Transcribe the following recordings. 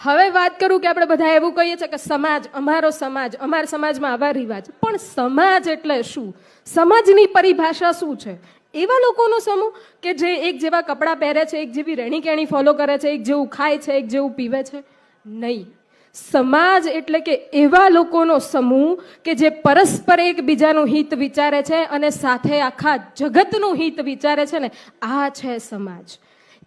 હવે વાત કરું કે આપણે બધા એવું કહીએ છીએ કે સમાજ, અમારો સમાજ, અમારા સમાજમાં આવા રિવાજ, પણ સમાજ એટલે શું? સમાજની પરિભાષા શું છે? એવા લોકોનો સમૂહ કે જે એક જેવા કપડાં પહેરે છે, એક જેવી રહેણી કહેણી ફોલો કરે છે, એક જેવું ખાય છે, એક જેવું પીવે છે? નહીં. સમાજ એટલે કે એવા લોકોનો સમૂહ કે જે પરસ્પર એકબીજાનું હિત વિચારે છે અને સાથે આખા જગતનું હિત વિચારે છે ને, આ છે સમાજ.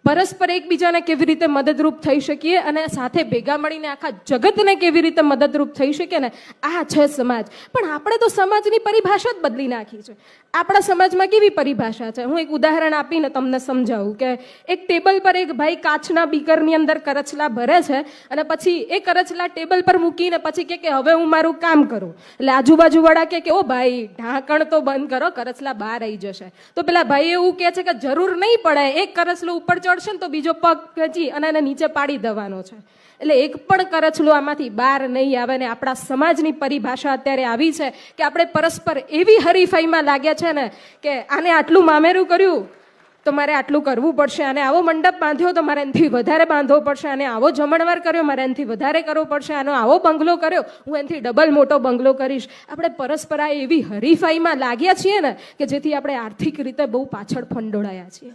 પરસ્પર એકબીજાને કેવી રીતે મદદરૂપ થઈ શકીએ અને સાથે ભેગા મળીને આખા જગતને કેવી રીતે મદદરૂપ થઈ શકીએ ને, આ છે સમાજ. પણ આપણે તો સમાજની પરિભાષા જ બદલી નાખી છે. આપણા સમાજમાં કેવી પરિભાષા છે? હું એક ઉદાહરણ આપીને તમને સમજાવું કે એક ટેબલ પર એક ભાઈ કાચના બીકરની અંદર કરચલા ભરે છે અને પછી એ કરચલા ટેબલ પર મૂકીને પછી કે હવે હું મારું કામ કરું. એટલે આજુબાજુવાળા કે ઓ ભાઈ ઢાંકણ તો બંધ કરો, કરચલા બહાર આવી જશે. તો પેલા ભાઈ એવું કહે છે કે જરૂર નહીં પડે, એક કરચલું ઉપર ચડશે ને તો બીજો પગ ખેંચી અને એને નીચે પાડી દેવાનો છે. એટલે એક પણ કરચલું આમાંથી બહાર નહીં આવે. ને આપણા સમાજની પરિભાષા અત્યારે આવી છે કે આપણે પરસ્પર એવી હરીફાઈમાં લાગ્યા છે ને કે આને આટલું મામેરું કર્યું તો મારે આટલું કરવું પડશે, આને આવો મંડપ બાંધ્યો તો મારે એનાથી વધારે બાંધવો પડશે, આને આવો જમણવાર કર્યો મારે એનાથી વધારે કરવો પડશે, આનો આવો બંગલો કર્યો હું એનાથી ડબલ મોટો બંગલો કરીશ. આપણે પરસ્પર એવી હરીફાઈમાં લાગ્યા છીએ ને કે જેથી આપણે આર્થિક રીતે બહુ પાછળ ફંડોળાયા છીએ.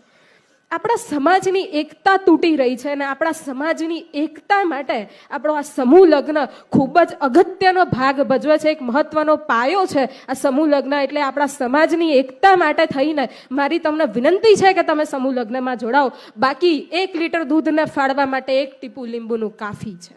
આપણા સમાજની એકતા તૂટી રહી છે અને આપણા સમાજની એકતા માટે આપણો આ સમૂહ લગ્ન ખૂબ જ અગત્યનો ભાગ ભજવે છે, એક મહત્વનો પાયો છે આ સમૂહ લગ્ન. એટલે આપણા સમાજની એકતા માટે થઈને મારી તમને વિનંતી છે કે તમે સમૂહ લગ્નમાં જોડાઓ. બાકી 1 લીટર દૂધને ફાળવા માટે 1 ટીપું લીંબુનું કાફી છે.